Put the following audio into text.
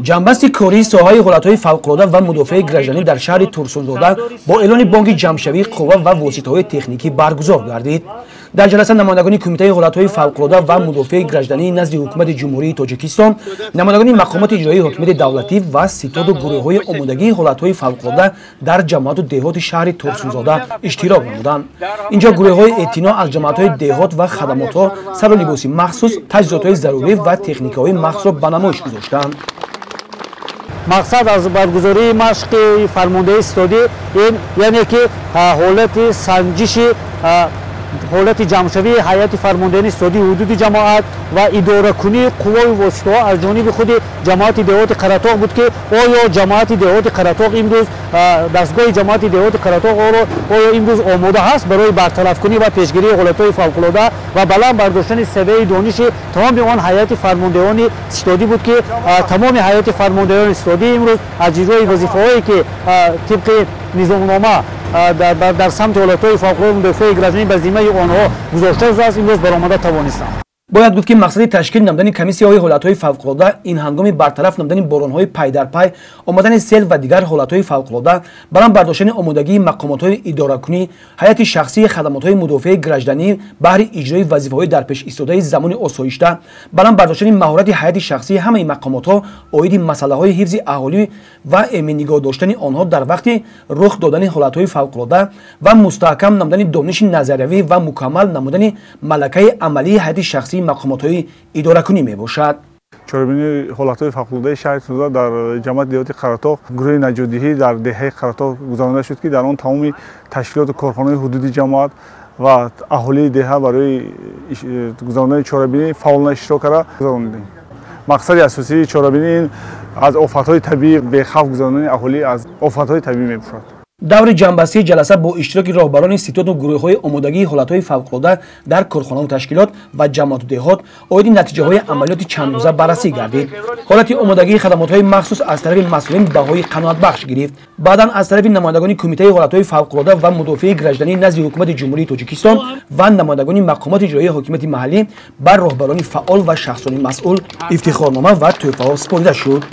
ҷанбасти кории соҳаи ҳолатҳои фавқулода ва мудофиаи гражданӣ дар шаҳри Турсунзода бо эълони бонки ҷамъшавии қувва ва воситаҳои техникӣ баргузор гардид. дар ҷаласа намояндагони кумитаи ҳолатҳои фавқулода ва мудофиаи гражданӣ назди ҳукумати ҷумҳурии Тоҷикистон, намояндагони мақомоти иҷроии ҳокимияти давлатӣ ва ситоду гурӯҳҳои омодагии ҳолатҳои фавқулода дар ҷамоату деҳоти шаҳри Турсунзода иштирок намуданд. инҷо гурӯҳҳои эътино аз ҷамоатҳои деҳот ва хадамотҳо сару либоси махсус, таҷҳизотҳои зарурӣ ва техникаҳои махсусро ба намоиш гузоштанд. мақсад аз баргузории машқи фармондаи ситодӣ ин яъне ки ҳолати санҷиши ҳолати ҷамъшавии ҳайати фармондани ситодии ҳудуди ҷамоат ва идоракунии қуввои воситаҳо аз ҷониби худи ҷамоати деҳоти Қаратоғ буд ки оё ҷамоати деҳоти Қаратоғ имрӯз дастгоҳи ҷамоати деҳоти Қаратоғро оё имрӯз омода ҳаст барои бартарафкунӣ ва пешгирии ҳолатҳои фавқулода ва баланд бардоштани савияи дониши тамоми он ҳайати фармондеёни ситодӣ буд ки тамоми ҳайати фармондеёни ситодӣ имрӯз аз иҷрои вазифаҳое ки тибқи низомнома дар самти ҳолатҳои фавқулода мудофиаи гражданӣ ба зиммаи онҳо гузошта шудааст имрӯз баромада тавонистанд. бояд гуфт ки мақсади ташкил намудани комиссияҳои ҳолатҳои фавқулода ин ҳангоми бартараф намудани боронҳои пайдарпай, омадани сел ва дигар ҳолатҳои фавқулода, баланд бардоштани омодагии мақомотҳои идоракунӣ, ҳайати шахсии хадамотҳои мудофиаи гражданӣ баҳри иҷрои вазифаҳои дар пеш истодаи замони осоишта, баланд бардоштани маҳорати ҳайати шахсии ҳамаи мақомотҳо оиди масъалаҳои ҳифзи аҳолӣ ва эмин нигоҳ доштани онҳо дар вақти рух додани ҳолатҳои фавқулода ва мустаҳкам намудани дониши назариявӣ ва мукаммал намудани малакаи амалии ҳайати шахсии мақомотҳои идоракунӣ мебошад. чорабинии ҳолатҳои фавқулодаи шаҳри Турсунзода дар ҷамоати деҳоти Қаратоғ гурӯҳи наҷотдиҳӣ дар деҳаи Қаратоғ гузаронида шуд ки дар он тамоми ташкилоту корхонаҳои ҳудуди ҷамоат ва аҳолии деҳа барои гузарондани чорабинӣ фаъолона иштирок карда гузаронидем. мақсади асосии чорабинӣ ин аз офатҳои табиӣ бехавф гузарондани аҳолӣ аз офатҳои табиӣ мебошад. даври ҷанбастии ҷаласа бо иштироки роҳбарони ситоду гурӯҳҳои омодагии ҳолатҳои фавқулода дар корхонаҳо ташкилот ва ҷамоату деҳот оиди натиҷаҳои амалиёти чандрӯза баррасӣ гардид. ҳолати омодагии хадамотҳои махсус аз тарафи масъулин баҳои қаноатбахш гирифт. баъдан аз тарафи намояндагони кумитаи ҳолатҳои фавқулода ва мудофиаи гражданӣ назди ҳукумати ҷумҳурии Тоҷикистон ва намояндагони мақомоти иҷроии ҳокимияти маҳаллӣ ба роҳбарони фаъол ва шахсони масъул ифтихорнома ва тӯҳфаҳо супорида шуд.